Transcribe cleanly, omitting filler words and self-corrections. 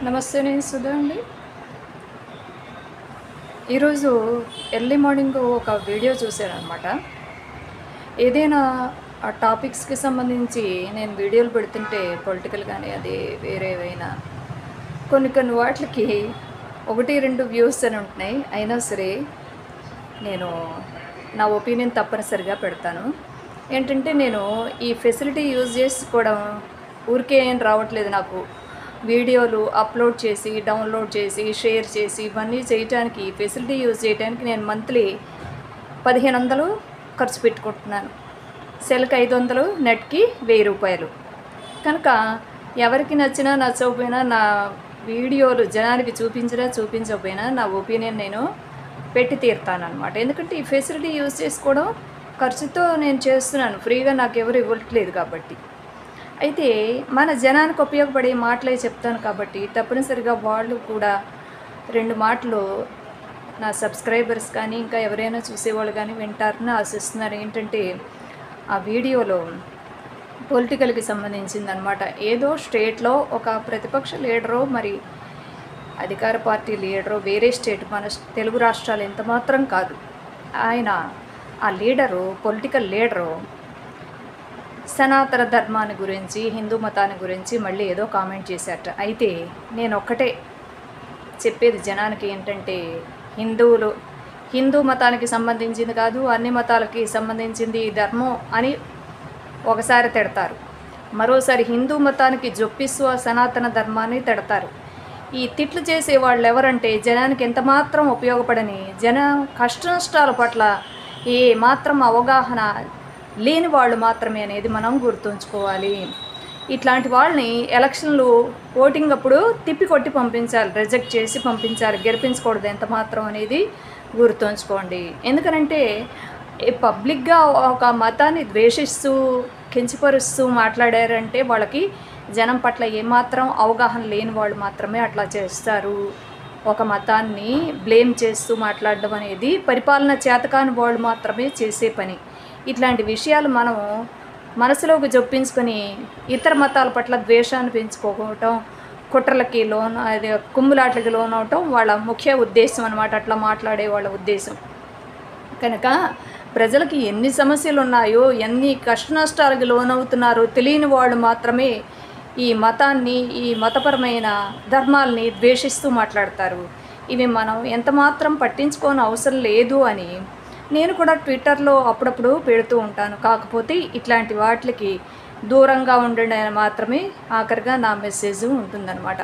నమస్తే, నేను సుధా అండి. ఈరోజు ఎర్లీ మార్నింగ్ ఒక వీడియో చూశానమాట. ఏదైనా ఆ టాపిక్స్కి సంబంధించి నేను వీడియోలు పెడుతుంటే పొలిటికల్ కానీ అది వేరేవైనా కొన్ని వాటికి 1-2 వ్యూస్ అని ఉంటున్నాయి. అయినా సరే నేను నా ఒపీనియన్ తప్పనిసరిగా పెడతాను. ఏంటంటే నేను ఈ ఫెసిలిటీ యూజ్ చేసుకోవడం ఊరికే ఏం రావట్లేదు నాకు. వీడియోలు అప్లోడ్ చేసి, డౌన్లోడ్ చేసి, షేర్ చేసి ఇవన్నీ చేయటానికి, ఫెసిలిటీ యూజ్ చేయడానికి నేను మంత్లీ 1500 ఖర్చు పెట్టుకుంటున్నాను. సెల్కి 500, నెట్కి 1000 రూపాయలు. కనుక ఎవరికి నచ్చినా నచ్చకపోయినా నా వీడియోలు జనానికి చూపించకపోయినా నా ఒపీనియన్ నేను పెట్టి తీరుతానమాట. ఎందుకంటే ఈ ఫెసిలిటీ యూజ్ చేసుకోవడం ఖర్చుతో నేను చేస్తున్నాను, ఫ్రీగా నాకు ఎవరు ఇవ్వట్లేదు కాబట్టి. అయితే మన జనానికి ఉపయోగపడే మాటలే చెప్తాను కాబట్టి తప్పనిసరిగా వాళ్ళు కూడా 2 మాటలు నా సబ్స్క్రైబర్స్ కానీ ఇంకా ఎవరైనా చూసేవాళ్ళు కానీ వింటారని ఆశిస్తున్నారు. ఏంటంటే ఆ వీడియోలో పొలిటికల్కి సంబంధించిందనమాట. ఏదో స్టేట్లో ఒక ప్రతిపక్ష లీడరో మరి అధికార పార్టీ లీడరో వేరే స్టేట్, మన తెలుగు రాష్ట్రాలు ఎంత మాత్రం కాదు, ఆయన ఆ లీడరు, పొలిటికల్ లీడరు సనాతన ధర్మాన్ని గురించి, హిందూ మతాన్ని గురించి మళ్ళీ ఏదో కామెంట్ చేశారట. అయితే నేను ఒక్కటే చెప్పేది జనానికి ఏంటంటే, హిందూ మతానికి సంబంధించింది కాదు, అన్ని మతాలకి సంబంధించింది ధర్మం అని ఒకసారి తిడతారు, మరోసారి హిందూ మతానికి జొప్పిస్తూ ఆ సనాతన ధర్మాన్ని తిడతారు. ఈ తిట్లు చేసే వాళ్ళు ఎవరంటే జనానికి ఎంత మాత్రం ఉపయోగపడని, జన కష్ట నష్టాల పట్ల ఏ మాత్రం అవగాహన లేని వాళ్ళు మాత్రమే అనేది మనం గుర్తుంచుకోవాలి. ఇట్లాంటి వాళ్ళని ఎలక్షన్లు ఓటింగ్ అప్పుడు తిప్పి కొట్టి పంపించాలి, రిజెక్ట్ చేసి పంపించాలి, గెలిపించకూడదు ఎంత మాత్రం అనేది గుర్తుంచుకోండి. ఎందుకనంటే పబ్లిక్గా ఒక మతాన్ని ద్వేషిస్తూ కించపరుస్తూ మాట్లాడారంటే వాళ్ళకి జనం పట్ల ఏమాత్రం అవగాహన లేని వాళ్ళు మాత్రమే అట్లా చేస్తారు. ఒక మతాన్ని బ్లేమ్ చేస్తూ మాట్లాడడం అనేది పరిపాలన చేతకాని వాళ్ళు మాత్రమే చేసే పని. ఇట్లాంటి విషయాలు మనం మనసులోకి జొప్పించుకొని ఇతర మతాల పట్ల ద్వేషాన్ని పెంచుకోవటం, కుట్రలకి కుమ్ములాట్లకి లోనవటం వాళ్ళ ముఖ్య ఉద్దేశం అనమాట, అట్లా మాట్లాడే వాళ్ళ ఉద్దేశం. కనుక ప్రజలకి ఎన్ని సమస్యలు ఉన్నాయో, ఎన్ని కష్ట నష్టాలకి లోనవుతున్నారో తెలియని వాళ్ళు మాత్రమే ఈ మతాన్ని, ఈ మతపరమైన ధర్మాలని ద్వేషిస్తూ మాట్లాడతారు. ఇవి మనం ఎంత మాత్రం పట్టించుకోని అవసరం లేదు అని నేను కూడా ట్విట్టర్లో అప్పుడప్పుడు పెడుతూ ఉంటాను. కాకపోతే ఇట్లాంటి వాటికి దూరంగా ఉండండి అని మాత్రమే ఆఖరిగా నా మెసేజ్ ఉంటుందన్నమాట.